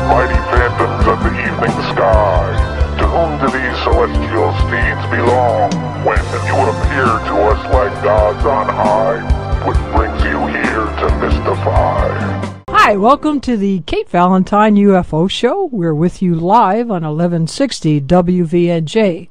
mighty phantoms of the evening sky. To whom do these celestial steeds belong, when you appear to us like gods on high? What brings you here to mystify? Hi, welcome to the Kate Valentine UFO Show. We're with you live on 1160 WVNJ.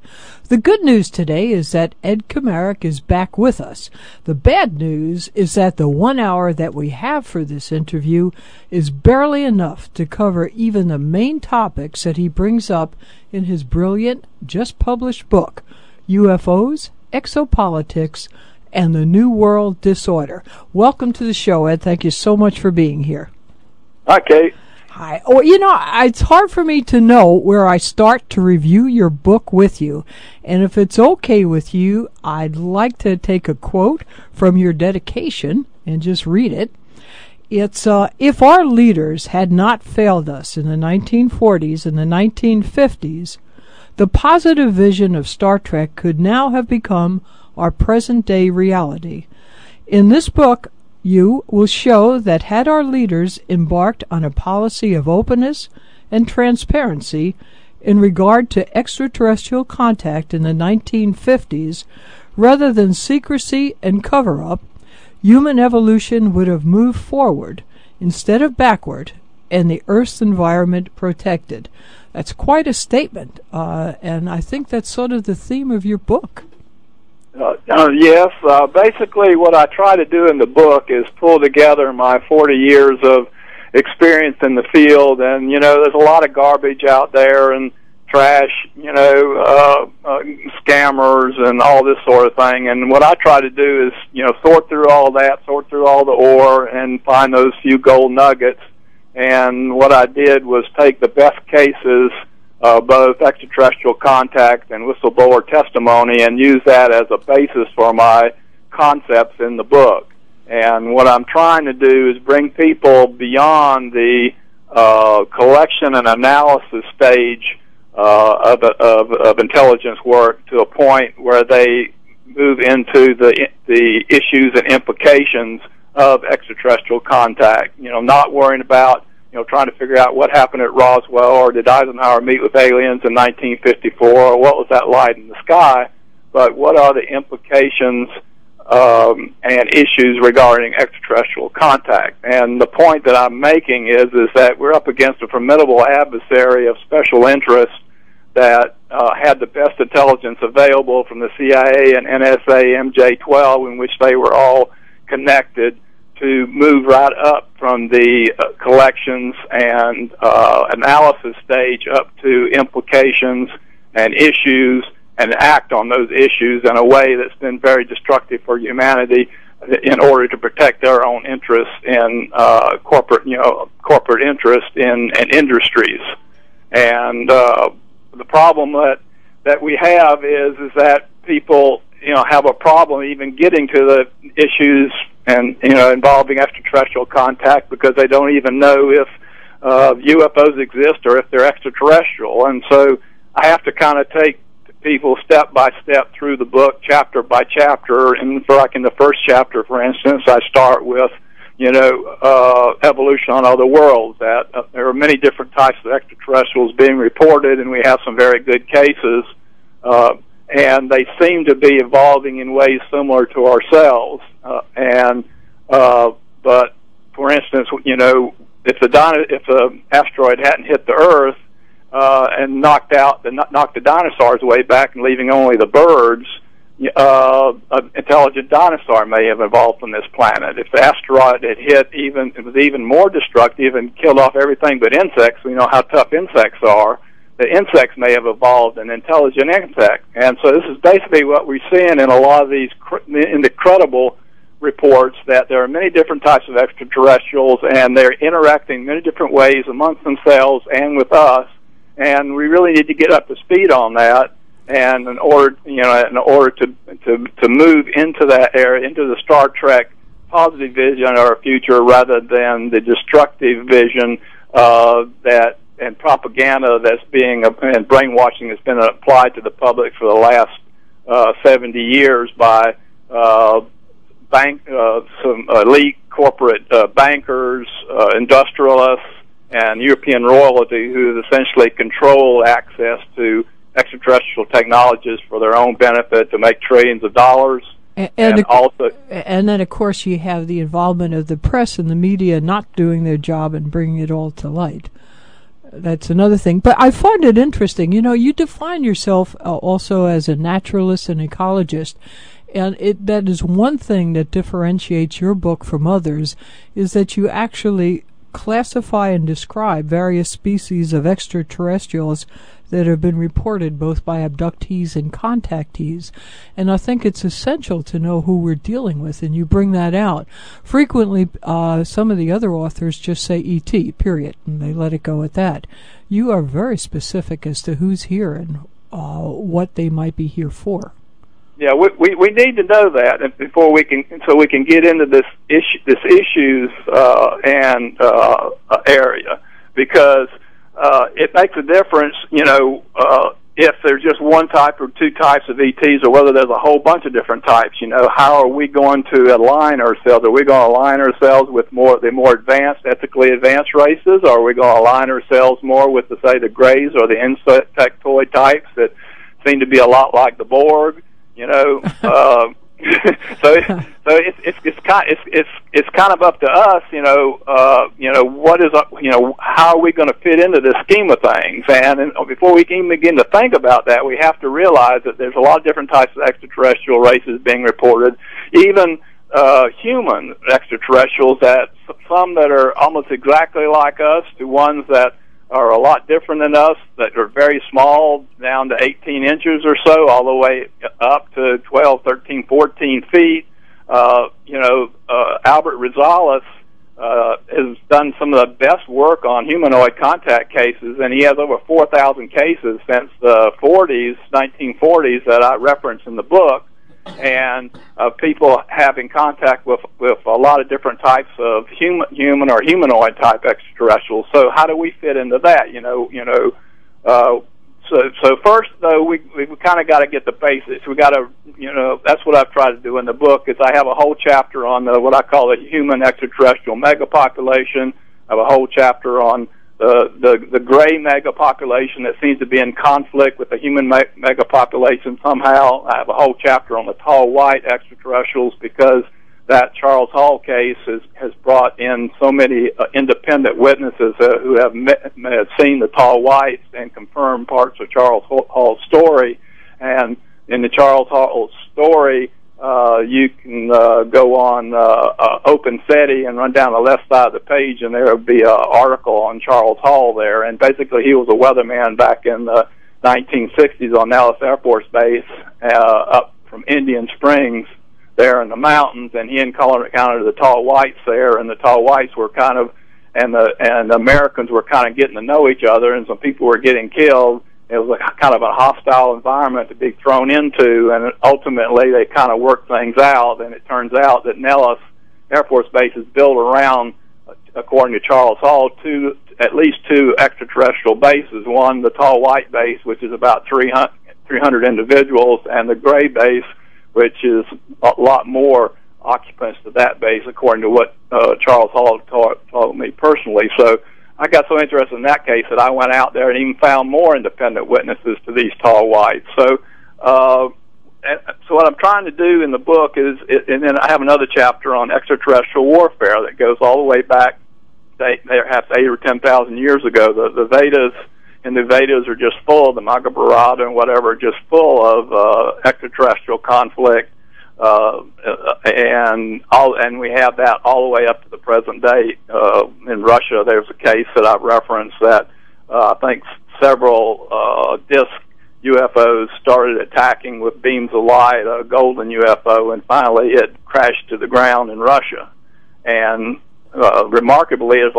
The good news today is that Ed Komarek is back with us. The bad news is that the 1 hour that we have for this interview is barely enough to cover even the main topics that he brings up in his brilliant, just-published book, UFOs, Exopolitics, and the New World Disorder. Welcome to the show, Ed. Thank you so much for being here. Hi, Kate. Hi. Oh, it's hard for me to know where I start to review your book with you. And if it's okay with you, I'd like to take a quote from your dedication and just read it. It's, if our leaders had not failed us in the 1940s and the 1950s, the positive vision of Star Trek could now have become our present-day reality. In this book, you will show that had our leaders embarked on a policy of openness and transparency in regard to extraterrestrial contact in the 1950s, rather than secrecy and cover-up, human evolution would have moved forward instead of backward, and the Earth's environment protected. That's quite a statement, and I think that's sort of the theme of your book. Yes. Basically, what I try to do in the book is pull together my 40 years of experience in the field, and, there's a lot of garbage out there and trash, scammers and all this sort of thing. And what I try to do is, sort through all that, sort through all the ore, and find those few gold nuggets. And what I did was take the best cases, both extraterrestrial contact and whistleblower testimony, and use that as a basis for my concepts in the book. And what I'm trying to do is bring people beyond the collection and analysis stage of intelligence work to a point where they move into the issues and implications of extraterrestrial contact. Not worrying about trying to figure out what happened at Roswell, or did Eisenhower meet with aliens in 1954, or what was that light in the sky, but what are the implications and issues regarding extraterrestrial contact. And the point that I'm making is that we're up against a formidable adversary of special interest that had the best intelligence available from the CIA and NSA MJ-12, in which they were all connected, to move right up from the collections and analysis stage up to implications and issues, and act on those issues in a way that's been very destructive for humanity in order to protect their own interests in corporate interest in industries. And the problem that we have is that people have a problem even getting to the issues and involving extraterrestrial contact, because they don't even know if UFOs exist or if they're extraterrestrial. And so I have to kind of take people step by step through the book, chapter by chapter. And in the first chapter, for instance, I start with evolution on other worlds. That there are many different types of extraterrestrials being reported, and we have some very good cases. And they seem to be evolving in ways similar to ourselves. But for instance, if the asteroid hadn't hit the Earth and knocked the dinosaurs way back and leaving only the birds, an intelligent dinosaur may have evolved from this planet. If the asteroid had hit, it was even more destructive and killed off everything but insects. We know how tough insects are. The insects may have evolved an intelligent insect. And so this is basically what we're seeing in a lot of these credible reports, that there are many different types of extraterrestrials, and they're interacting many different ways amongst themselves and with us. And we really need to get up to speed on that. And in order to move into that area, into the Star Trek positive vision of our future, rather than the destructive vision and propaganda and brainwashing that's been applied to the public for the last 70 years by some elite corporate bankers, industrialists, and European royalty, who essentially control access to extraterrestrial technologies for their own benefit to make trillions of dollars. And then, of course, you have the involvement of the press and the media not doing their job and bringing it all to light. That's another thing. But I find it interesting. You know, you define yourself also as a naturalist and ecologist, and that is one thing that differentiates your book from others, is that you actually classify and describe various species of extraterrestrials that have been reported both by abductees and contactees. And I think it's essential to know who we're dealing with, and you bring that out. Frequently, some of the other authors just say ET, period, and they let it go at that. You are very specific as to who's here and what they might be here for. Yeah, we need to know that before we can get into this issues and area, because it makes a difference, you know, if there's just one type or two types of ETs, or whether there's a whole bunch of different types. You know, how are we going to align ourselves? Are we going to align ourselves with the more advanced, ethically advanced races, or are we going to align ourselves more with, say, the Greys or the insectoid types that seem to be a lot like the Borg? You know, so it's kind of up to us. You know, how are we going to fit into this scheme of things? And before we can even begin to think about that, we have to realize that there's a lot of different types of extraterrestrial races being reported, even human extraterrestrials. That some that are almost exactly like us, to ones that are a lot different than us, that are very small, down to 18 inches or so, all the way up to 12, 13, 14 feet. Albert Rosales has done some of the best work on humanoid contact cases, and he has over 4,000 cases since the 1940s that I reference in the book, and people having contact with a lot of different types of human or humanoid type extraterrestrials. So how do we fit into that? So first, though, we kind of got to get the basics. We got to, that's what I've tried to do in the book. Is I have a whole chapter on what I call the human extraterrestrial megapopulation. I have a whole chapter on the gray megapopulation that seems to be in conflict with the human megapopulation somehow. I have a whole chapter on the tall white extraterrestrials, because that Charles Hall case has brought in so many independent witnesses who have seen the tall whites and confirmed parts of Charles Hall's story. And in the Charles Hall story, you can go on OpenSETI and run down the left side of the page, and there will be an article on Charles Hall there. And basically, he was a weatherman back in the 1960s on Nellis Air Force Base up from Indian Springs there in the mountains, and he encountered the tall whites there, and the tall whites were kind of, and the Americans were kind of getting to know each other, and some people were getting killed. It was kind of a hostile environment to be thrown into, and ultimately they kind of worked things out, and it turns out that Nellis Air Force Base is built around, according to Charles Hall, at least two extraterrestrial bases. One, the tall white base, which is about 300 individuals, and the gray base, which is a lot more occupants to that base, according to what Charles Hall told me personally. So I got so interested in that case that I went out there and even found more independent witnesses to these tall whites. So what I'm trying to do in the book is, and then I have another chapter on extraterrestrial warfare that goes all the way back, perhaps 8 or 10,000 years ago. The Vedas, and the Vedas are just full, the Mahabharata and whatever, just full of extraterrestrial conflict, and we have that all the way up to the present day. In Russia, there's a case that I've referenced that I think several disk UFOs started attacking with beams of light, a golden UFO, and finally it crashed to the ground in Russia. And remarkably, there's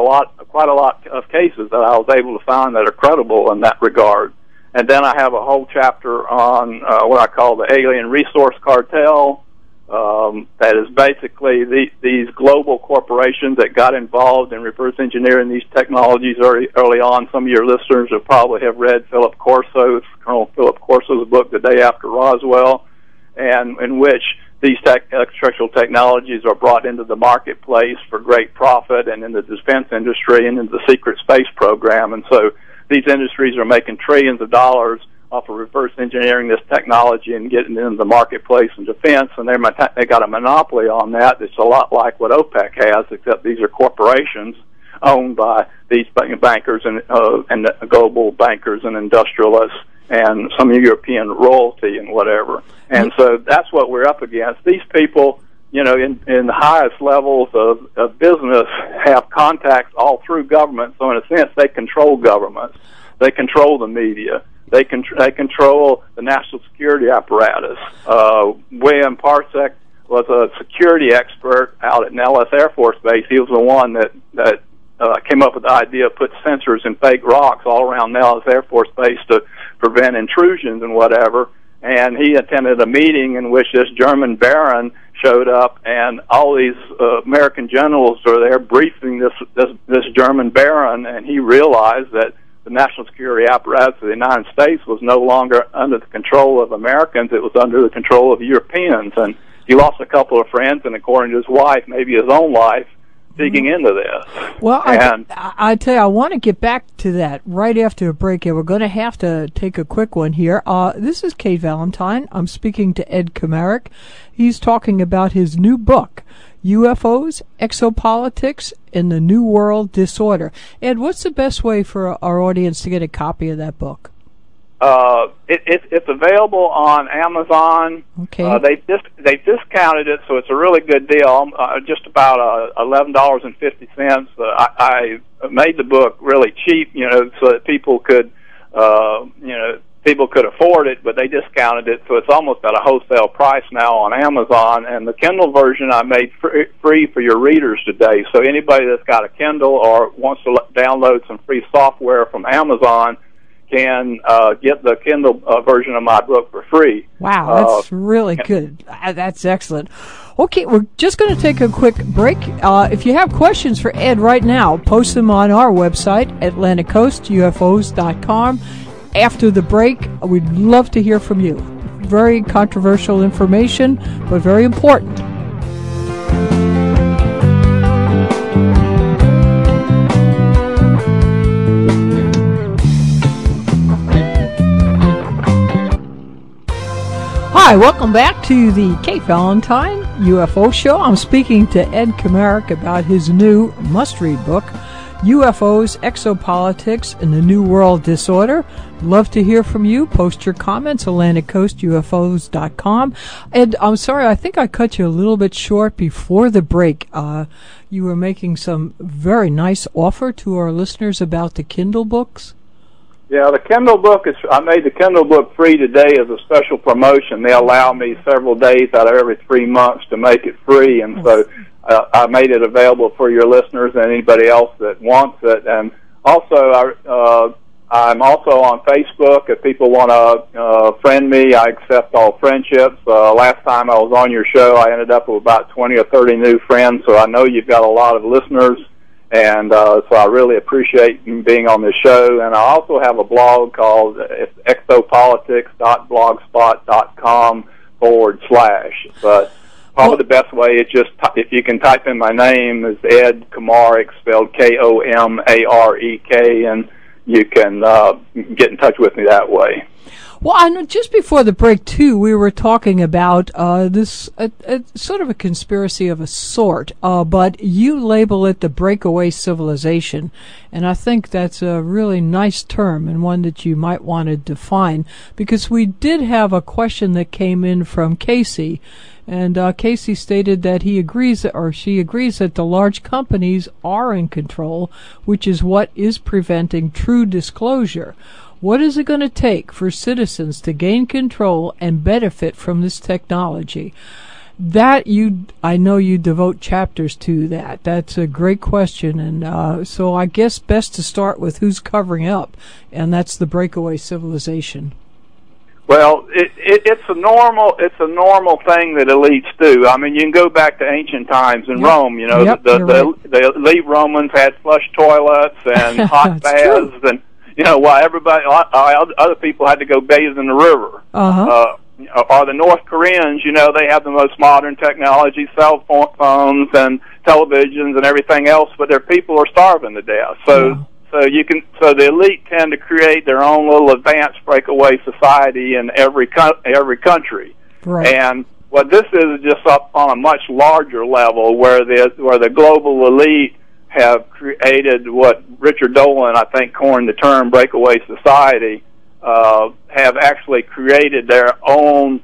quite a lot of cases that I was able to find that are credible in that regard. And then I have a whole chapter on what I call the alien resource cartel. That is basically these global corporations that got involved in reverse engineering these technologies early on. Some of your listeners will probably have read Colonel Philip Corso's book, The Day After Roswell, and in which these extraterrestrial technologies are brought into the marketplace for great profit and in the defense industry and in the secret space program. And so these industries are making trillions of dollars off of reverse engineering this technology and getting it into the marketplace and defense, and they got a monopoly on that. It's a lot like what OPEC has, except these are corporations owned by these bankers and global bankers and industrialists and some European royalty and whatever. And so that's what we're up against. These people, in the highest levels of business have contacts all through government, so in a sense they control governments. They control the media. They control the national security apparatus. William Parsec was a security expert out at Nellis Air Force Base. He was the one that came up with the idea of put sensors in fake rocks all around Nellis Air Force Base to prevent intrusions and whatever. And he attended a meeting in which this German baron showed up, and all these American generals are there briefing this German baron, and he realized that the national security apparatus of the United States was no longer under the control of Americans. It was under the control of Europeans. And he lost a couple of friends, and according to his wife, maybe his own life, digging into this. Well, I tell you, I want to get back to that right after a break, and we're going to have to take a quick one here. This is Kate Valentine. I'm speaking to Ed Komarek. He's talking about his new book, UFOs, Exopolitics, and the New World Disorder. Ed, what's the best way for our audience to get a copy of that book? It's available on Amazon. Okay. They've discounted it, so it's a really good deal. Just about $11.50. I made the book really cheap, so that people could afford it, but they discounted it, so it's almost at a wholesale price now on Amazon. And the Kindle version I made free for your readers today. So anybody that's got a Kindle or wants to download some free software from Amazon can get the Kindle version of my book for free. Wow, that's really good. That's excellent. Okay, we're just going to take a quick break. If you have questions for Ed right now, post them on our website, AtlanticCoastUFOs.com. After the break, we'd love to hear from you. Very controversial information, but very important. Hi, welcome back to the Kate Valentine UFO Show. I'm speaking to Ed Komarek about his new must-read book, UFOs, Exopolitics, and the New World Disorder. Love to hear from you. Post your comments, AtlanticCoastUFOs.com. Ed, I'm sorry, I think I cut you a little bit short before the break. You were making some very nice offer to our listeners about the Kindle books. Yeah, the Kindle book I made the Kindle book free today as a special promotion. They allow me several days out of every 3 months to make it free, and so I made it available for your listeners and anybody else that wants it. And also, I'm also on Facebook. If people want to friend me, I accept all friendships. Last time I was on your show, I ended up with about 20 or 30 new friends, so I know you've got a lot of listeners. And so I really appreciate being on this show. And I also have a blog called exopolitics.blogspot.com /. But probably the best way is just if you can type in my name is Ed Komarek, spelled Komarek, and you can get in touch with me that way. Well, I know just before the break, too, we were talking about this sort of a conspiracy of a sort, but you label it the breakaway civilization, and I think that's a really nice term and one that you might want to define, because we did have a question that came in from Casey, and Casey stated that he agrees, or she agrees, that the large companies are in control, which is what is preventing true disclosure. What is it going to take for citizens to gain control and benefit from this technology? That I know you devote chapters to that. That's a great question, and so I guess best to start with who's covering up, and that's the breakaway civilization. Well, it's a normal thing that elites do. I mean, you can go back to ancient times in Rome. You know, the elite Romans had flush toilets and hot baths, and while other people had to go bathe in the river. or the North Koreans, they have the most modern technology, cell phones and televisions and everything else, but their people are starving to death. So the elite tend to create their own little advanced breakaway society in every country. Right. And what this is just up on a much larger level, where the global elite have created what Richard Dolan, I think, coined the term breakaway society. Have actually created their own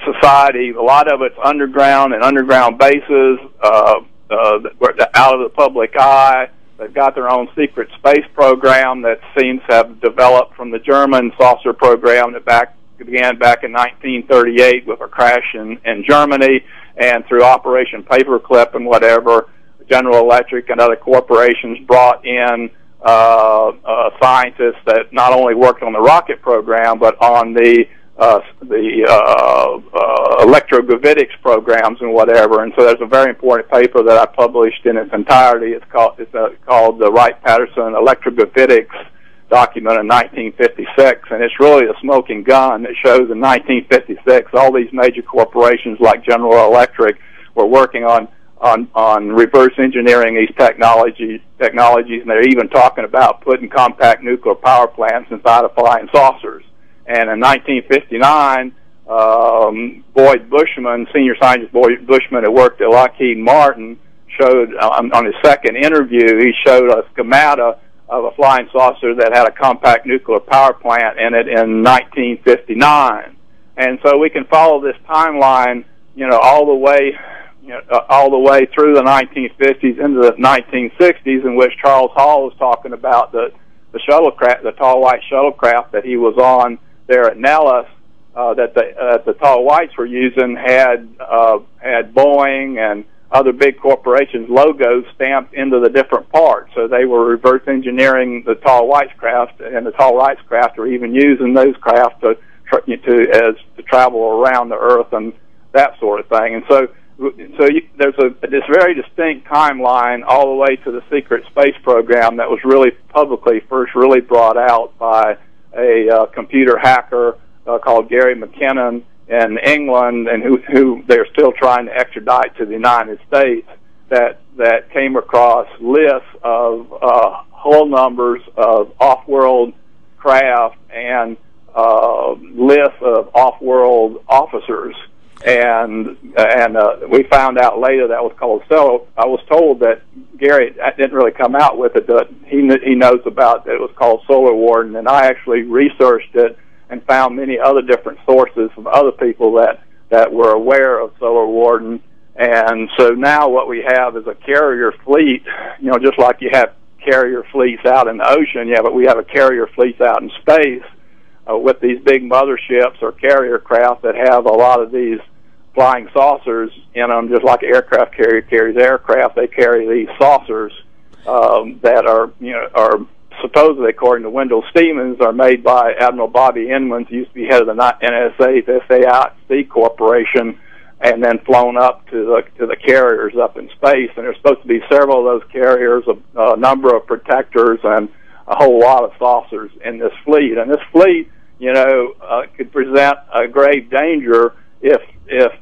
society. A lot of it's underground and underground bases, out of the public eye. They've got their own secret space program that seems to have developed from the German saucer program that began back in 1938 with a crash in Germany, and through Operation Paperclip and whatever, General Electric and other corporations brought in scientists that not only worked on the rocket program but on the electrogravitics programs and whatever. And so there's a very important paper that I published in its entirety. It's called the Wright-Patterson Electrogravitics document in 1956, and it's really a smoking gun that shows in 1956 all these major corporations like General Electric were working on reverse engineering these technologies, and they're even talking about putting compact nuclear power plants inside of flying saucers. And in 1959, Boyd Bushman, senior scientist Boyd Bushman, who worked at Lockheed Martin, showed on his second interview, he showed a schemata of a flying saucer that had a compact nuclear power plant in it in 1959. And so we can follow this timeline, all the way through the 1950s into the 1960s, in which Charles Hall was talking about the shuttlecraft, the tall white shuttlecraft that he was on there at Nellis, that the tall whites were using had Boeing and other big corporations' logos stamped into the different parts. So they were reverse engineering the tall whites craft, and the tall whites craft were even using those craft to travel around the Earth and that sort of thing. And so there's this very distinct timeline all the way to the secret space program that was really publicly first really brought out by a computer hacker called Gary McKinnon in England, and who they're still trying to extradite to the United States, that came across lists of whole numbers of off-world craft and lists of off-world officers. And we found out later that was called. So I was told that Gary didn't really come out with it. But he knows about that it was called Solar Warden, and I actually researched it and found many other different sources from other people that were aware of Solar Warden. And so now what we have is a carrier fleet. Just like you have carrier fleets out in the ocean, but we have a carrier fleet out in space with these big motherships or carrier craft that have a lot of these flying saucers in them, just like an aircraft carrier carries aircraft. They carry these saucers that are supposedly, according to Wendell Stevens, are made by Admiral Bobby Inman, who used to be head of the NSA's SAIC Corporation, and then flown up to the carriers up in space. And there's supposed to be several of those carriers, a number of protectors, and a whole lot of saucers in this fleet. And this fleet, could present a grave danger if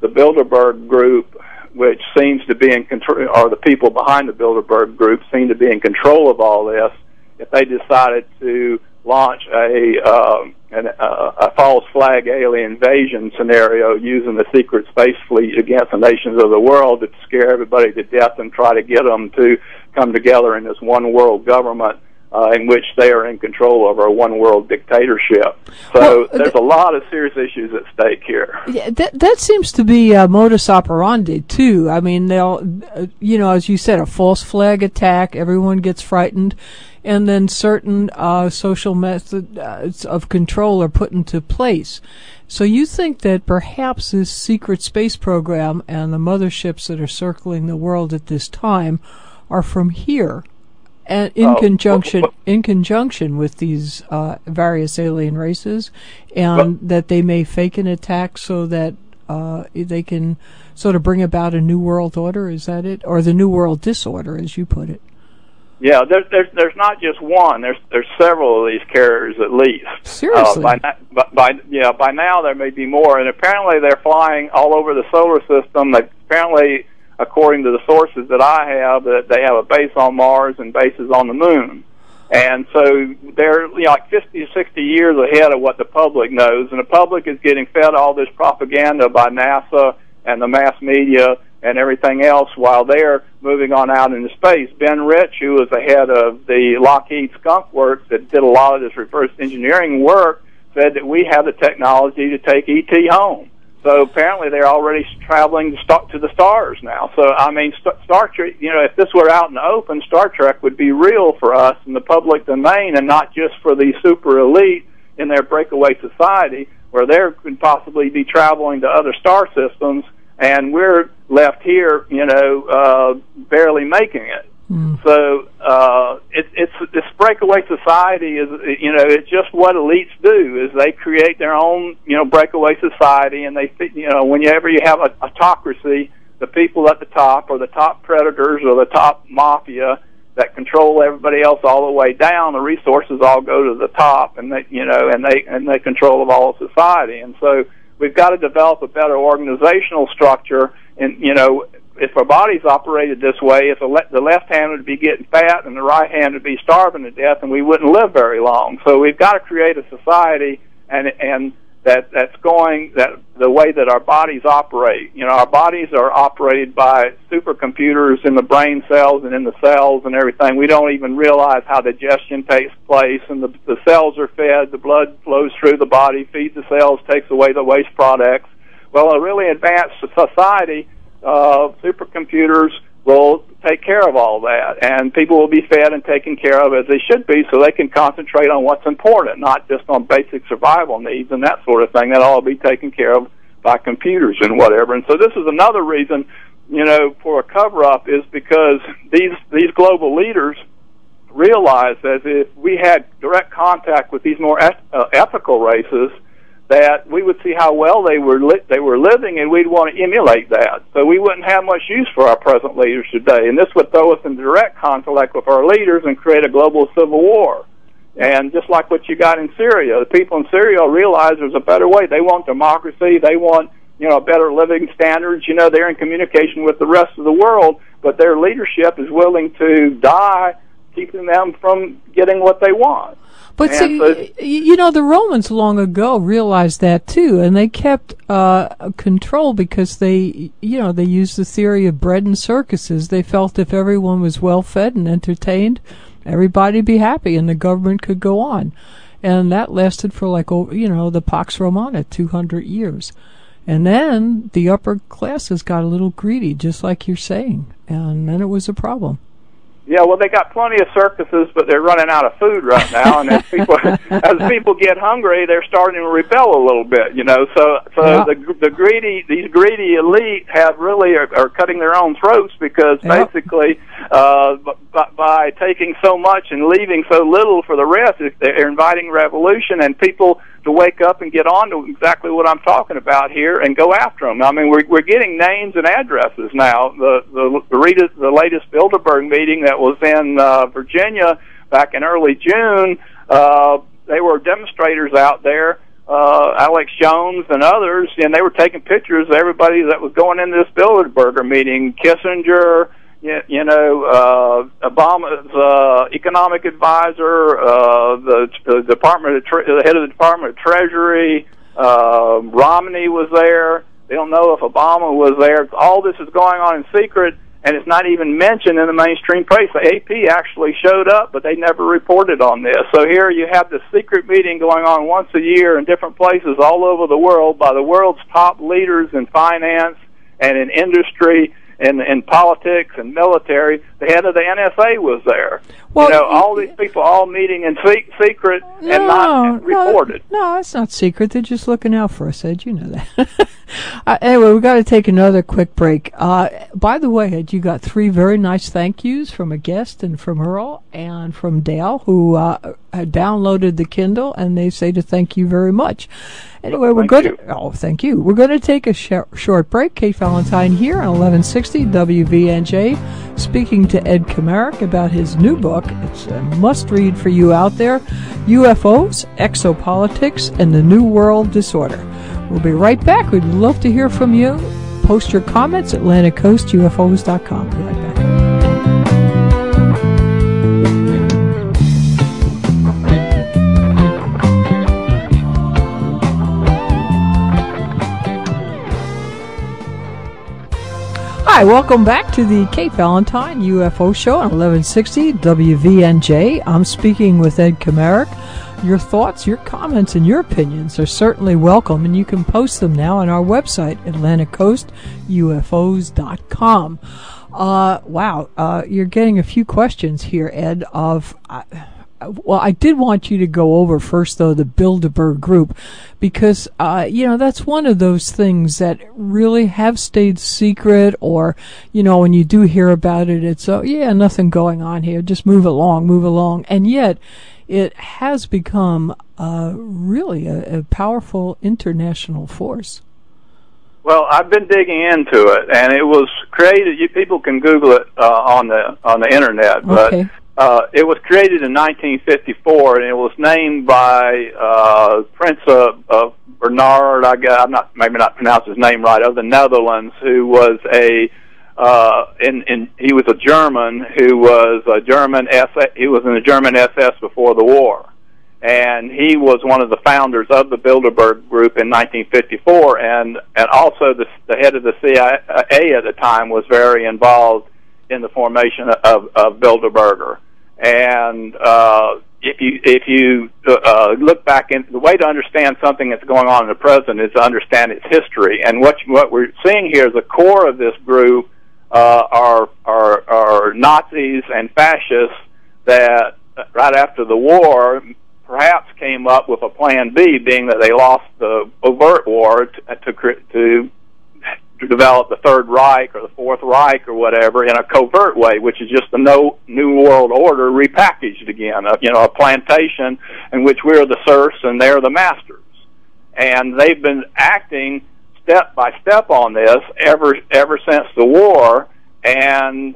the Bilderberg Group, which seems to be in control, or the people behind the Bilderberg Group seem to be in control of all this, if they decided to launch a false flag alien invasion scenario using the secret space fleet against the nations of the world to scare everybody to death and try to get them to come together in this one world government in which they are in control over a one-world dictatorship. So there's a lot of serious issues at stake here. Yeah, that seems to be modus operandi, too. I mean, they'll, as you said, a false flag attack, everyone gets frightened, and then certain social methods of control are put into place. So you think that perhaps this secret space program and the motherships that are circling the world at this time are from here, and in conjunction with these various alien races, and that they may fake an attack so that they can sort of bring about a new world order. Is that it, or the new world disorder, as you put it? Yeah, there's not just one. There's several of these carriers at least. Seriously. By now there may be more, and apparently they're flying all over the solar system. Apparently, according to the sources that I have, that they have a base on Mars and bases on the Moon. And so they're like 50 to 60 years ahead of what the public knows, and the public is getting fed all this propaganda by NASA and the mass media and everything else while they're moving on out into space. Ben Rich, who was the head of the Lockheed Skunk Works that did a lot of this reverse engineering work, said that we have the technology to take ET home. So apparently they're already traveling to the stars now. So, I mean, Star Trek, if this were out in the open, Star Trek would be real for us in the public domain and not just for the super elite in their breakaway society where they could possibly be traveling to other star systems, and we're left here, barely making it. So it's this breakaway society is, it's just what elites do, is they create their own, breakaway society, and they, whenever you have a autocracy, the people at the top, or the top predators, or the top mafia that control everybody else all the way down, the resources all go to the top, and they control of all of society. And so we've got to develop a better organizational structure, and if our bodies operated this way, if the left hand would be getting fat and the right hand would be starving to death, and we wouldn't live very long. So we've got to create a society and that's going the way that our bodies operate. Our bodies are operated by supercomputers in the brain cells and in the cells and everything. We don't even realize how digestion takes place, and the cells are fed, the blood flows through the body, feeds the cells, takes away the waste products. Well, a really advanced society, supercomputers will take care of all that, and people will be fed and taken care of as they should be, so they can concentrate on what's important, not just on basic survival needs and that sort of thing. That'll all be taken care of by computers and whatever. And so this is another reason, for a cover-up, is because these global leaders realize that if we had direct contact with these more ethical races, that we would see how well they were living, and we'd want to emulate that. So we wouldn't have much use for our present leaders today, and this would throw us in direct conflict with our leaders and create a global civil war. And just like what you got in Syria, the people in Syria realize there's a better way. They want democracy. They want better living standards. They're in communication with the rest of the world, but their leadership is willing to die, keeping them from getting what they want. But see, the Romans long ago realized that too, and they kept control because they used the theory of bread and circuses. They felt if everyone was well fed and entertained, everybody'd be happy, and the government could go on, and that lasted for the Pax Romana, 200 years, and then the upper classes got a little greedy, just like you're saying, and then it was a problem. Yeah, well, they got plenty of circuses, but they're running out of food right now, and as people get hungry, they're starting to rebel a little bit, So yeah. These greedy elite are cutting their own throats because basically, by taking so much and leaving so little for the rest, they're inviting revolution and people to wake up and get on to exactly what I'm talking about here and go after them. I mean, we're getting names and addresses now. The latest Bilderberg meeting that was in Virginia back in early June, they were demonstrators out there, Alex Jones and others, and they were taking pictures of everybody that was going into this Bilderberger meeting. Kissinger, Obama's economic advisor, the head of the Department of Treasury, Romney was there. They don't know if Obama was there. All this is going on in secret, and it's not even mentioned in the mainstream press. The AP actually showed up, but they never reported on this. So here you have this secret meeting going on once a year in different places all over the world by the world's top leaders in finance and in industry and in politics and military. The head of the NSA was there. Well, all these people all meeting in secret and not reported. No, it's not secret. They're just looking out for us, Ed. You know that. Anyway, we've got to take another quick break. By the way, Ed, you got 3 very nice thank yous from a guest and from Earl and from Dale, who downloaded the Kindle, and they say to thank you very much. Anyway, we're going to... Oh, thank you. We're going to take a short break. Kate Valentine here on 1160 WVNJ, speaking to Ed Komarek about his new book. It's a must-read for you out there, UFOs, Exopolitics, and the New World Disorder. We'll be right back. We'd love to hear from you. Post your comments at AtlanticCoastUFOs.com. Be right back. Hi, welcome back to the Kate Valentine UFO Show on 1160 WVNJ. I'm speaking with Ed Komarek. Your thoughts, your comments, and your opinions are certainly welcome, and you can post them now on our website, AtlanticCoastUFOs.com. Wow, you're getting a few questions here, Ed, well, I did want you to go over first, though, the Bilderberg Group, because, that's one of those things that really have stayed secret, or, when you do hear about it, it's, nothing going on here, just move along, and yet it has become really a powerful international force. Well, I've been digging into it, and it was created, people can Google it on the internet, but... Okay. It was created in 1954, and it was named by Prince of Bernard. I'm maybe not pronouncing his name right, of the Netherlands, who was he was a German who was a German SS. He was in the German SS before the war, and he was one of the founders of the Bilderberg Group in 1954, and also the head of the CIA at the time was very involved in the formation of Bilderberger. And if you look back, the way to understand something that's going on in the present is to understand its history. And what we're seeing here is the core of this group are Nazis and fascists that right after the war perhaps came up with a plan B, being that they lost the overt war to develop the Third Reich or the Fourth Reich or whatever in a covert way, which is just the New World Order repackaged again, a plantation in which we're the serfs and they're the masters. And they've been acting step by step on this ever since the war, and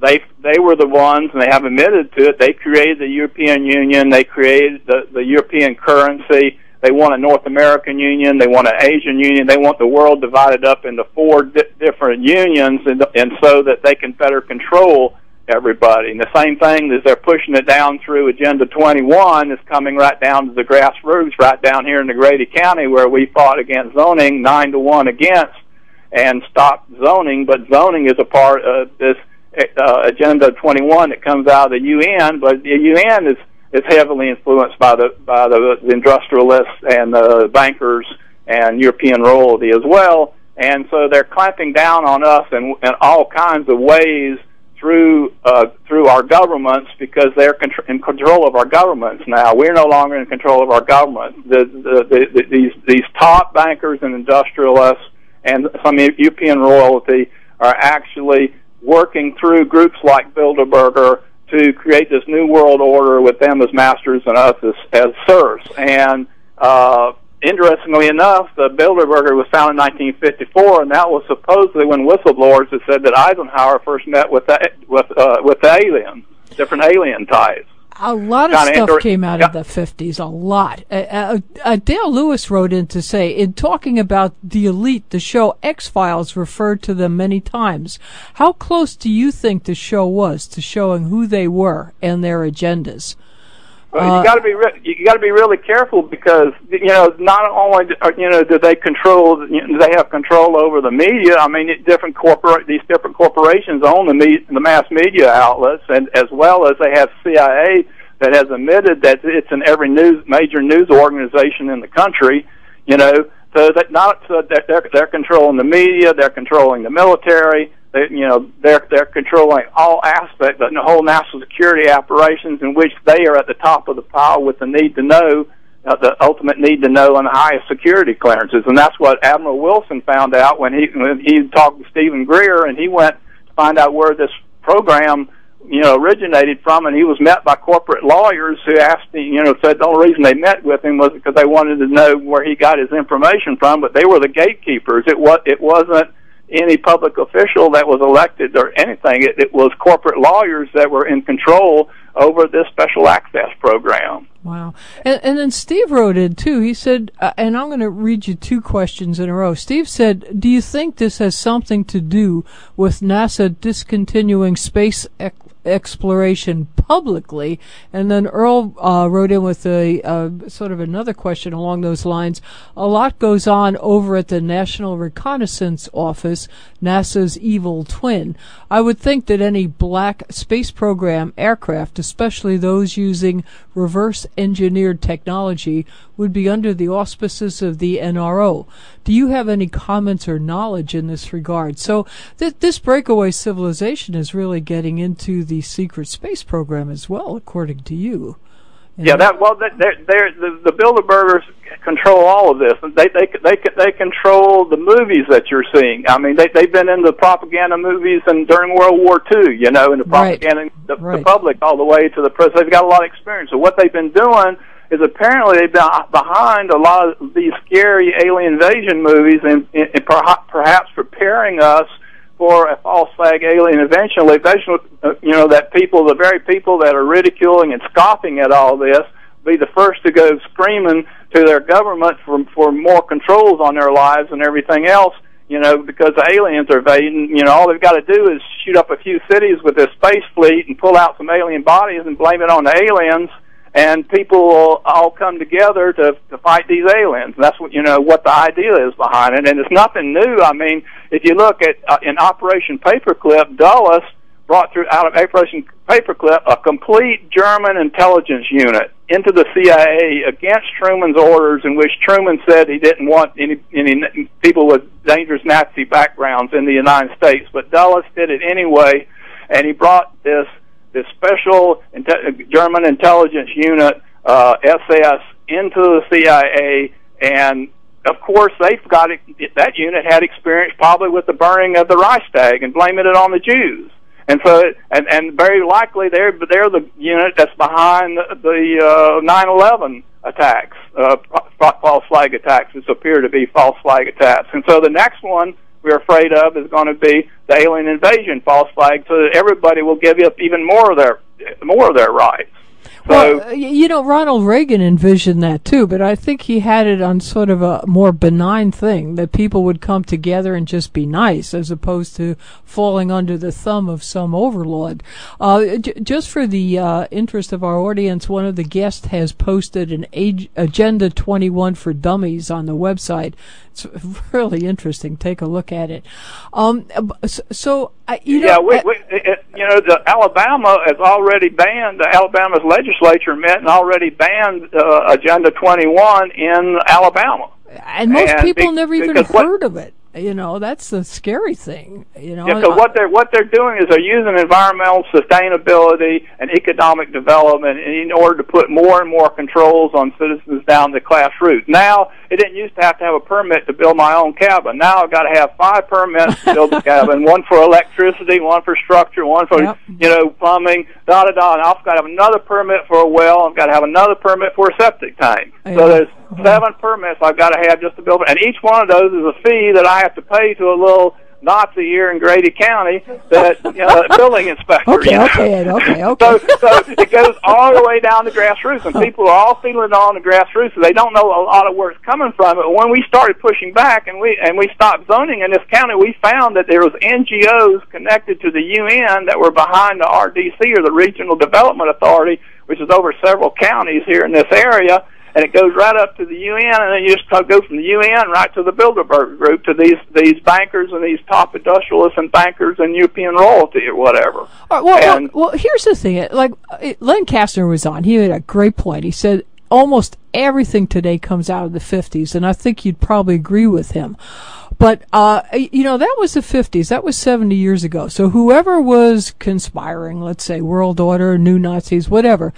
they were the ones, and they have admitted to it, they created the European Union, they created the European currency. They want a North American Union. They want an Asian Union. They want the world divided up into four different unions, and so that they can better control everybody. And the same thing as they're pushing it down through Agenda 21 is coming right down to the grassroots, right down here in the Grady County, where we fought against zoning 9-1 against and stopped zoning. But zoning is a part of this Agenda 21 that comes out of the UN. But the UN is heavily influenced by the industrialists and the bankers and European royalty as well, and so they're clamping down on us in all kinds of ways through our governments, because they're in control of our governments now. We're no longer in control of our government. These top bankers and industrialists and some European royalty are actually working through groups like Bilderberger to create this new world order with them as masters and us as serfs. And interestingly enough, the Bilderberger was founded in 1954, and that was supposedly when whistleblowers had said that Eisenhower first met with the aliens, different alien types. A lot of stuff came out of the 50s, a lot. Dale Lewis wrote in to say, in talking about the elite, the show X-Files referred to them many times. How close do you think the show was to showing who they were and their agendas? Well, you got to be really careful, because not only do they control, they have control over the media. I mean, these different corporations own the mass media outlets, and as well as they have CIA that has admitted that it's in every major news organization in the country. So that they're controlling the media, they're controlling the military. They're controlling all aspects, the whole national security operations, in which they are at the top of the pile with the need to know, the ultimate need to know, and the highest security clearances. And that's what Admiral Wilson found out when he talked to Stephen Greer, and he went to find out where this program originated from, and he was met by corporate lawyers who asked him, said the only reason they met with him was because they wanted to know where he got his information from, but they were the gatekeepers. It wasn't any public official that was elected or anything. It was corporate lawyers that were in control over this special access program. Wow. And then Steve wrote in, too. He said, and I'm going to read you two questions in a row. Steve said, do you think this has something to do with NASA discontinuing space exploration publicly? And then Earl wrote in with a sort of another question along those lines. A lot goes on over at the National Reconnaissance Office, NASA's evil twin. I would think that any black space program aircraft, especially those using reverse engineered technology, would be under the auspices of the NRO. Do you have any comments or knowledge in this regard? So this breakaway civilization is really getting into the secret space program as well, according to you. Yeah, the Bilderbergers control all of this. They control the movies that you're seeing. I mean, they've been in the propaganda movies and during World War II, and the propaganda the public all the way to the present. They've got a lot of experience. So what they've been doing is apparently they've been behind a lot of these scary alien invasion movies and perhaps preparing us for a false flag alien invasion, that the very people that are ridiculing and scoffing at all this, be the first to go screaming to their government for more controls on their lives and everything else, because the aliens are invading. All they've got to do is shoot up a few cities with their space fleet and pull out some alien bodies and blame it on the aliens, and people will all come together to fight these aliens. And that's what what the idea is behind it, and it's nothing new. I mean, if you look at in Operation Paperclip, Dulles brought out of Operation Paperclip a complete German intelligence unit into the CIA against Truman's orders, in which Truman said he didn't want any people with dangerous Nazi backgrounds in the United States, but Dulles did it anyway, and he brought this special German intelligence unit, SS, into the CIA, and of course they've got it. That unit had experience probably with the burning of the Reichstag and blaming it on the Jews, and so and very likely they're the unit that's behind the 9/11 attacks, false flag attacks, which appear to be false flag attacks, and so the next one we're afraid of is going to be the alien invasion false flag, so that everybody will give up even more of their rights. So, well, Ronald Reagan envisioned that too, but I think he had it on sort of a more benign thing, that people would come together and just be nice, as opposed to falling under the thumb of some overlord. Just for the interest of our audience, one of the guests has posted an Agenda 21 for Dummies on the website. It's really interesting. Take a look at it. The Alabama has already banned. Alabama's legislature met and already banned Agenda 21 in Alabama. And most people never even heard of it. That's the scary thing. Because what they're doing is they're using environmental sustainability and economic development in order to put more and more controls on citizens down the class route. Now, it didn't used to have to have a permit to build my own cabin. Now I've got to have 5 permits to build a cabin, one for electricity, one for structure, one for plumbing, and I've got to have another permit for a well. I've got to have another permit for a septic tank. Yeah. So there's 7 permits I've got to have just to build it, and each one of those is a fee that I have to pay to a little Nazi here in Grady County, that building inspector. Okay. So it goes all the way down to grassroots, and people are all feeling it on the grassroots, so they don't know a lot of where it's coming from. But when we started pushing back and we stopped zoning in this county, we found that there was NGOs connected to the UN that were behind the RDC, or the Regional Development Authority, which is over several counties here in this area. And it goes right up to the UN, and then you just go from the UN right to the Bilderberg Group, to these bankers and these top industrialists and bankers and European royalty or whatever. Well, here's the thing. Like, Len Kastner was on. He had a great point. He said almost everything today comes out of the 50s, and I think you'd probably agree with him. But, that was the 50s. That was 70 years ago. So whoever was conspiring, let's say World Order, New Nazis, whatever,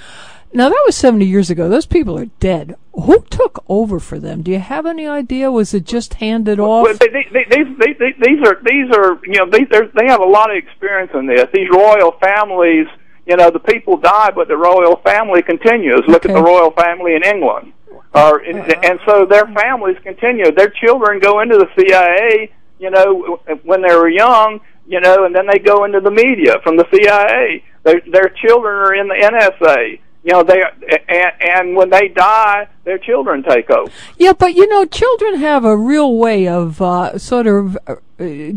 Now, that was 70 years ago. Those people are dead. Who took over for them? Do you have any idea? Was it just handed off? Well, they have a lot of experience in this. These royal families, the people die, but the royal family continues. Look at the royal family in England. And so their families continue. Their children go into the CIA, when they were young, and then they go into the media from the CIA. Their children are in the NSA. And when they die, their children take over. Yeah, but children have a real way of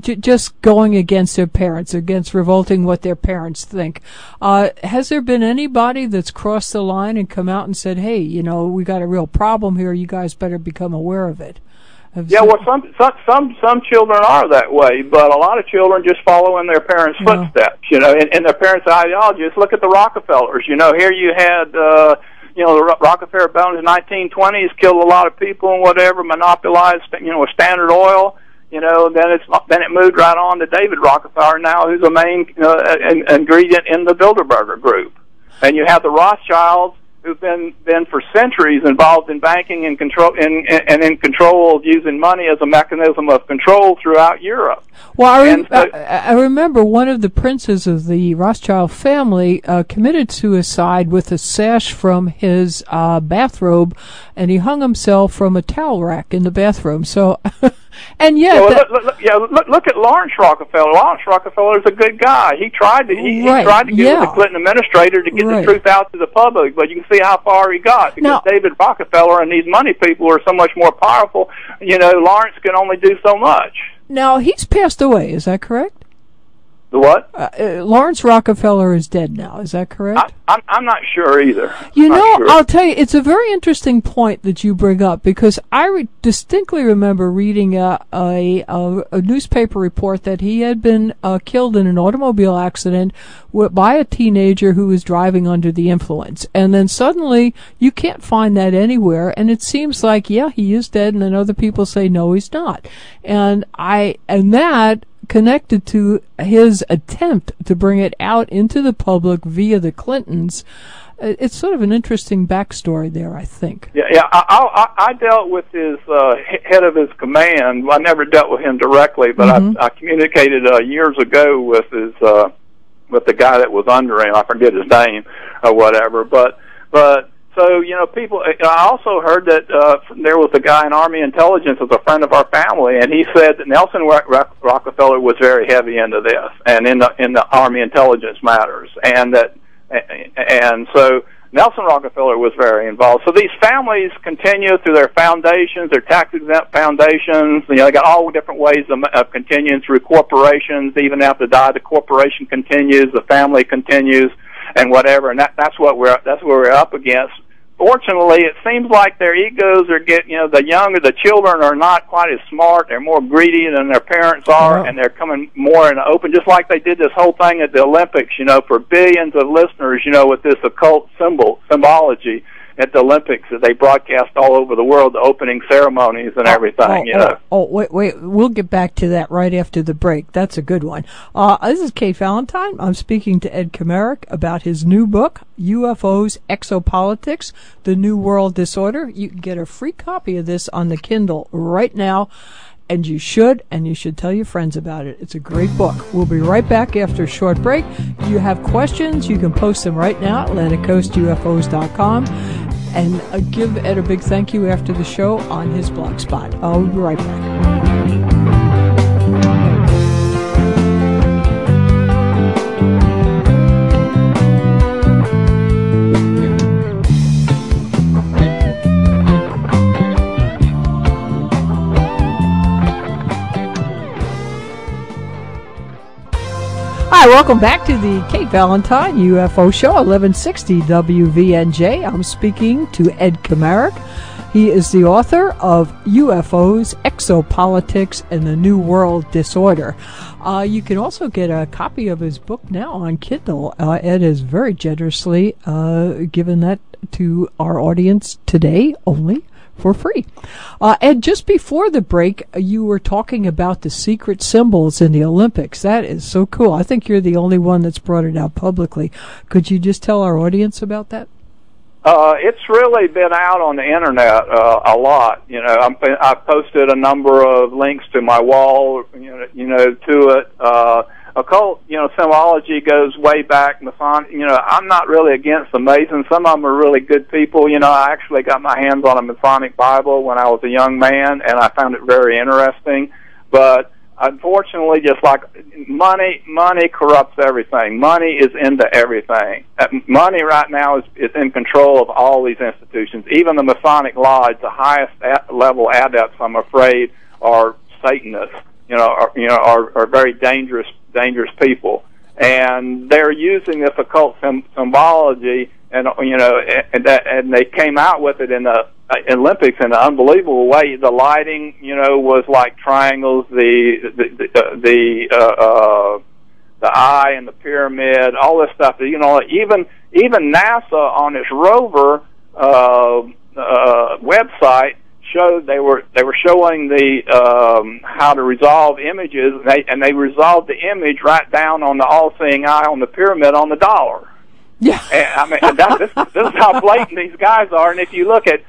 just going against their parents, against revolting what their parents think. Has there been anybody that's crossed the line and come out and said, "Hey, we got a real problem here. You guys better become aware of it"? Well, some children are that way, but a lot of children just follow in their parents' footsteps, in their parents' ideology. Just look at the Rockefellers. Here you had, the Rockefeller bound in the 1920s, killed a lot of people and whatever, monopolized, with Standard Oil. Then it moved right on to David Rockefeller now, who's a main ingredient in the Bilderberg Group. And you have the Rothschilds, who've been for centuries involved in banking and control and in control of using money as a mechanism of control throughout Europe. Well, I remember one of the princes of the Rothschild family committed suicide with a sash from his bathrobe, and he hung himself from a towel rack in the bathroom. So, and yet, look at Lawrence Rockefeller. Lawrence Rockefeller is a good guy. He tried to get with the Clinton administrator to get the truth out to the public, but you can see how far he got because David Rockefeller and these money people are so much more powerful. Lawrence can only do so much. Now, he's passed away, is that correct? The what? Lawrence Rockefeller is dead now, is that correct? I'm not sure either. I'll tell you, it's a very interesting point that you bring up because I distinctly remember reading a newspaper report that he had been killed in an automobile accident by a teenager who was driving under the influence. And then suddenly, you can't find that anywhere, and it seems like, he is dead, and then other people say, no, he's not. And that connected to his attempt to bring it out into the public via the Clintons. It's sort of an interesting backstory there, I think. I dealt with his head of his command. I never dealt with him directly, but I communicated years ago with with the guy that was under him. I forget his name or whatever, but. So, people, I also heard that there was a guy in Army Intelligence as a friend of our family, and he said that Nelson Rockefeller was very heavy into this and in the Army Intelligence matters, and so Nelson Rockefeller was very involved. So these families continue through their foundations, their tax-exempt foundations. They got all different ways of continuing through corporations. Even after they die, the corporation continues, the family continues, and whatever. And that's what we're up against. Fortunately, it seems like their egos are the children are not quite as smart. They're more greedy than their parents are, and they're coming more in the open, just like they did this whole thing at the Olympics, for billions of listeners, with this occult symbology at the Olympics that they broadcast all over the world, the opening ceremonies and everything, wait, we'll get back to that right after the break. That's a good one. This is Kate Valentine. I'm speaking to Ed Komarek about his new book, UFOs Exopolitics, The New World Disorder. You can get a free copy of this on the Kindle right now. And you should tell your friends about it. It's a great book. We'll be right back after a short break. If you have questions, you can post them right now at AtlanticCoastUFOs.com. And give Ed a big thank you after the show on his blog spot. I'll be right back. Hi, welcome back to the Kate Valentine UFO Show, 1160 WVNJ. I'm speaking to Ed Komarek. He is the author of UFOs, Exopolitics, and the New World Disorder. You can also get a copy of his book now on Kindle. Ed has very generously given that to our audience today only for free. Ed, just before the break, you were talking about the secret symbols in the Olympics. That is so cool. I think you're the only one that's brought it out publicly. Could you just tell our audience about that? It's really been out on the internet a lot. You know, I've posted a number of links to my wall. You know, to it. Occult, symbology goes way back. Masonic, I'm not really against the Masons. Some of them are really good people. You know, I actually got my hands on a Masonic Bible when I was a young man, and I found it very interesting. But unfortunately, just like money corrupts everything. Money is into everything. Money right now is in control of all these institutions. Even the Masonic Lodge, the highest level adepts, I'm afraid, are Satanists. Are very dangerous people, and they're using this occult symbology, and they came out with it in the Olympics in an unbelievable way. The lighting, was like triangles. The eye and the pyramid, all this stuff. Even NASA on its rover website showed they were showing the how to resolve images, and they resolved the image right down on the all-seeing eye on the pyramid on the dollar. Yeah, and, I mean this is how blatant these guys are. And if you look at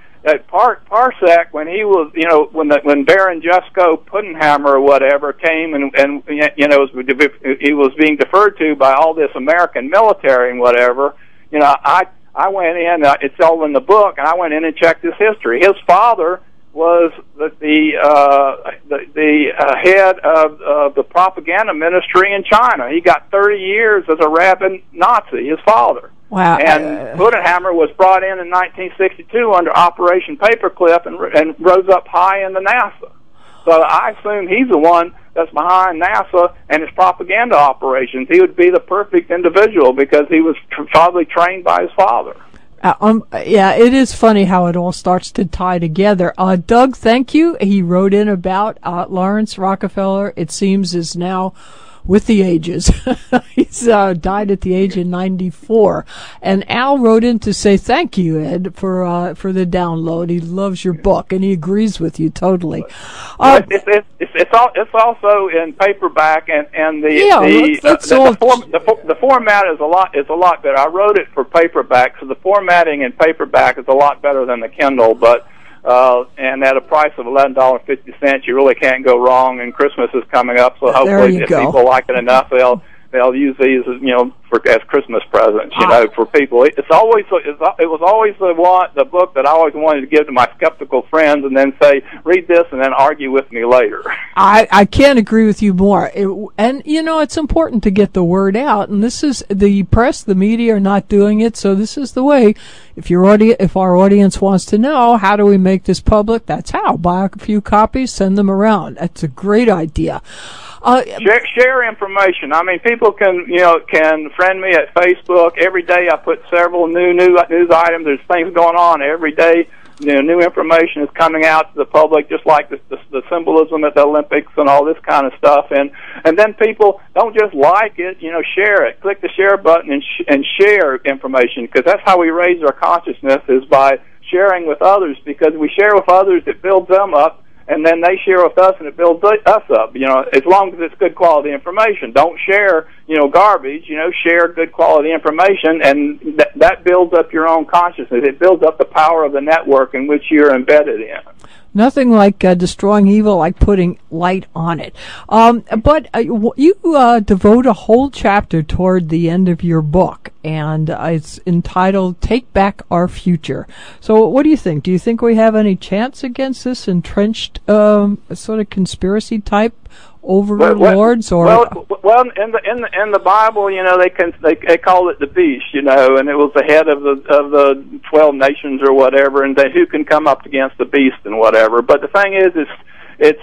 Parsec, when he was, when Baron Jusko Puttenhammer or whatever came and he was being deferred to by all this American military and whatever, I went in. It's all in the book, and I went in and checked his history. His father was the head of the propaganda ministry in China. He got 30 years as a rabid Nazi. His father. Wow. And Puttenhammer was brought in 1962 under Operation Paperclip and rose up high in the NASA. So I assume he's the one that's behind NASA and its propaganda operations. He would be the perfect individual because he was probably trained by his father. Yeah, it is funny how it all starts to tie together. Doug, thank you. He wrote in about Lawrence Rockefeller, it seems, is now with the ages. He's died at the age of 94. And Al wrote in to say thank you, Ed, for the download. He loves your book, and he agrees with you totally. It's also in paperback, and the format is a lot better. I wrote it for paperback, so the formatting in paperback is a lot better than the Kindle, but. And at a price of $11.50, you really can't go wrong. And Christmas is coming up, so hopefully, if people like it enough, they'll use these as Christmas presents. For people. It was always the book that I always wanted to give to my skeptical friends, and then say, read this, and then argue with me later. I can't agree with you more. It's important to get the word out, and this is the press, the media are not doing it, so this is the way. If our audience wants to know, how do we make this public? That's how. Buy a few copies, send them around. That's a great idea. Share information. I mean, people can friend me at Facebook. Every day I put several news items. There's things going on every day. New information is coming out to the public, just like the symbolism at the Olympics and all this kind of stuff. And then people don't just like it, share it. Click the share button and share information, because that's how we raise our consciousness, is by sharing with others. Because we share with others, it builds them up, and then they share with us, and it builds us up. As long as it's good quality information. Don't share, garbage. Share good quality information, and that builds up your own consciousness. It builds up the power of the network in which you're embedded in. Nothing like destroying evil, like putting light on it. But you devote a whole chapter toward the end of your book, and it's entitled "Take Back Our Future." So, what do you think? Do you think we have any chance against this entrenched sort of conspiracy type overlords? Well, in the Bible, they call it the beast, and it was the head of the 12 nations or whatever, and who can come up against the beast and whatever. But the thing is, it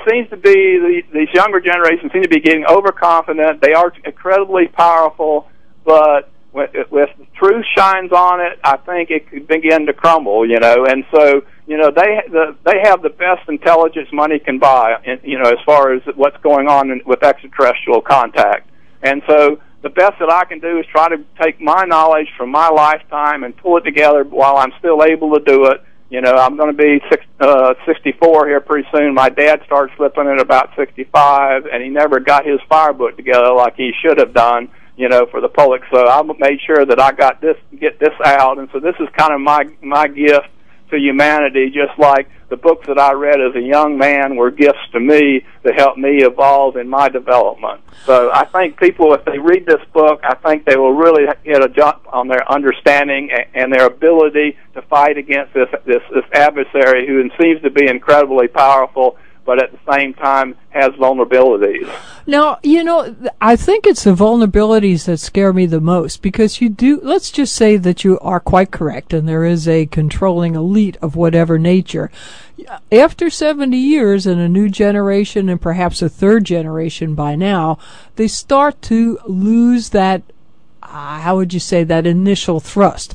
seems to be these younger generations seem to be getting overconfident. They are incredibly powerful, but with truth shines on it, I think it could begin to crumble, and so, they have the best intelligence money can buy, as far as what's going on with extraterrestrial contact. And so the best that I can do is try to take my knowledge from my lifetime and pull it together while I'm still able to do it. I'm going to be 64 here pretty soon. My dad started slipping at about 65, and he never got his fire book together like he should have done, for the public. So I made sure that I got this get this out. And so this is kind of my gift to humanity, just like the books that I read as a young man were gifts to me that helped me evolve in my development. So I think people, if they read this book, I think they will really get a jump on their understanding and their ability to fight against this adversary who seems to be incredibly powerful, but at the same time has vulnerabilities. Now, I think it's the vulnerabilities that scare me the most, because let's just say that you are quite correct and there is a controlling elite of whatever nature. After 70 years and a new generation and perhaps a third generation by now, they start to lose that, how would you say, that initial thrust.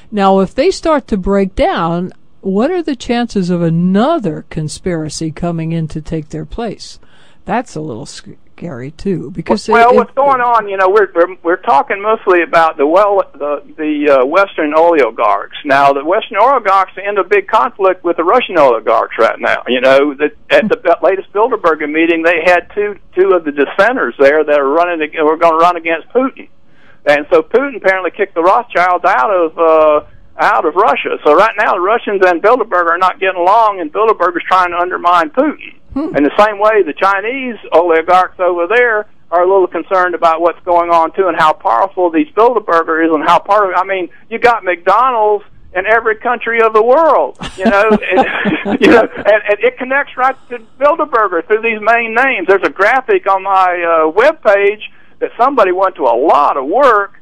Now, if they start to break down, what are the chances of another conspiracy coming in to take their place? That's a little scary too, because what's going on? We're talking mostly about the Western oligarchs. Now, the Western oligarchs are in a big conflict with the Russian oligarchs right now. At the latest Bilderberg meeting, they had two of the dissenters there that were going to run against Putin, and so Putin apparently kicked the Rothschilds out of Russia. So right now, the Russians and Bilderberg are not getting along, and Bilderberg is trying to undermine Putin. In the same way, the Chinese oligarchs over there are a little concerned about what's going on, too, and how powerful these Bilderbergers is, and how you got McDonald's in every country of the world, and it connects right to Bilderberger through these main names. There's a graphic on my webpage that somebody went to a lot of work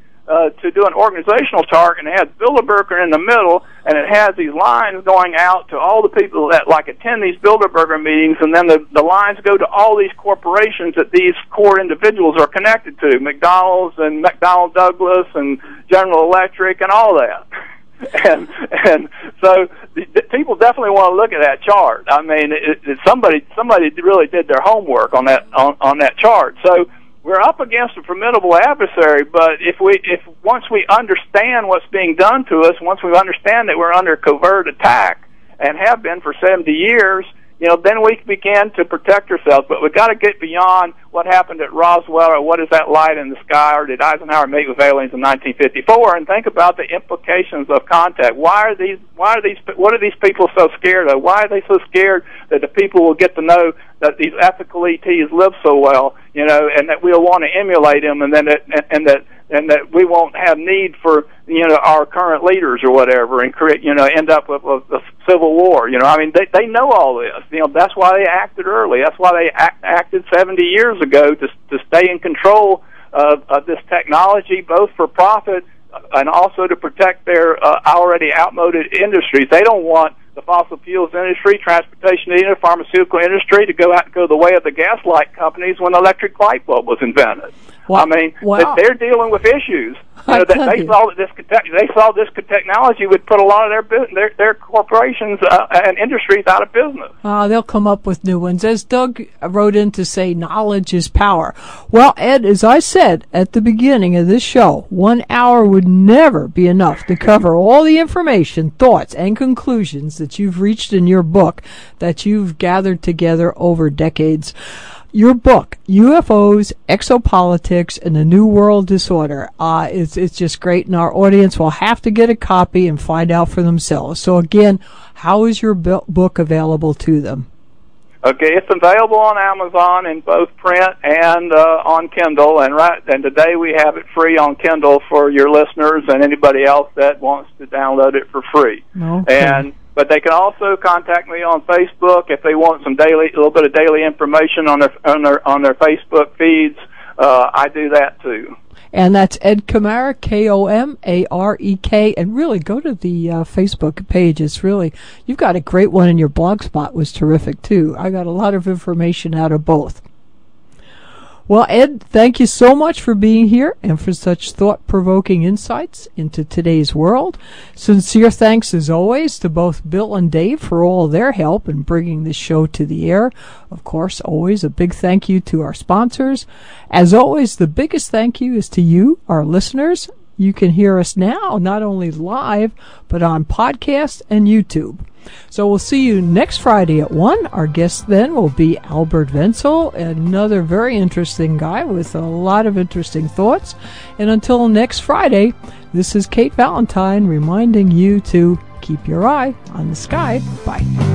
to do an organizational chart, and it has Bilderberger in the middle, and it has these lines going out to all the people that attend these Bilderberger meetings, and then the lines go to all these corporations that these core individuals are connected to, McDonald's and McDonnell Douglas and General Electric and all that. And so people definitely want to look at that chart. I mean, somebody really did their homework on that chart. So we're up against a formidable adversary, but once we understand what's being done to us, once we understand that we're under covert attack and have been for 70 years, then we begin to protect ourselves. But we've got to get beyond what happened at Roswell, or what is that light in the sky, or did Eisenhower meet with aliens in 1954, and think about the implications of contact. What are these people so scared of? Why are they so scared that the people will get to know that these ethical ETs live so well, and that we'll want to emulate them, and that we won't have need for our current leaders or whatever, and create end up with a civil war. They know all this. That's why they acted early. That's why they acted 70 years ago to stay in control of this technology, both for profit and also to protect their already outmoded industries. They don't want the fossil fuels industry, transportation industry, pharmaceutical industry to go the way of the gaslight companies when the electric light bulb was invented. Wow. They're dealing with issues. They saw this technology would put a lot of their corporations and industries out of business. They'll come up with new ones. As Doug wrote in to say, knowledge is power. Well, Ed, as I said at the beginning of this show, 1 hour would never be enough to cover all the information, thoughts, and conclusions that you've reached in your book that you've gathered together over decades. Your book, UFOs, Exopolitics, and the New World Disorder, it's just great, and our audience will have to get a copy and find out for themselves. So again, how is your book available to them? Okay, it's available on Amazon in both print and on Kindle, and today we have it free on Kindle for your listeners and anybody else that wants to download it for free. Okay. But they can also contact me on Facebook if they want a little bit of daily information on their Facebook feeds. I do that too. And that's Ed Komarek, Komarek, and really go to the Facebook page. You've got a great one, and your blog spot was terrific too. I got a lot of information out of both. Well, Ed, thank you so much for being here and for such thought-provoking insights into today's world. Sincere thanks, as always, to both Bill and Dave for all their help in bringing this show to the air. Of course, always a big thank you to our sponsors. As always, the biggest thank you is to you, our listeners. You can hear us now, not only live, but on podcast and YouTube. So we'll see you next Friday at 1. Our guest then will be Albert Wenzel, another very interesting guy with a lot of interesting thoughts. And until next Friday, This is Kate Valentine reminding you to keep your eye on the sky. Bye.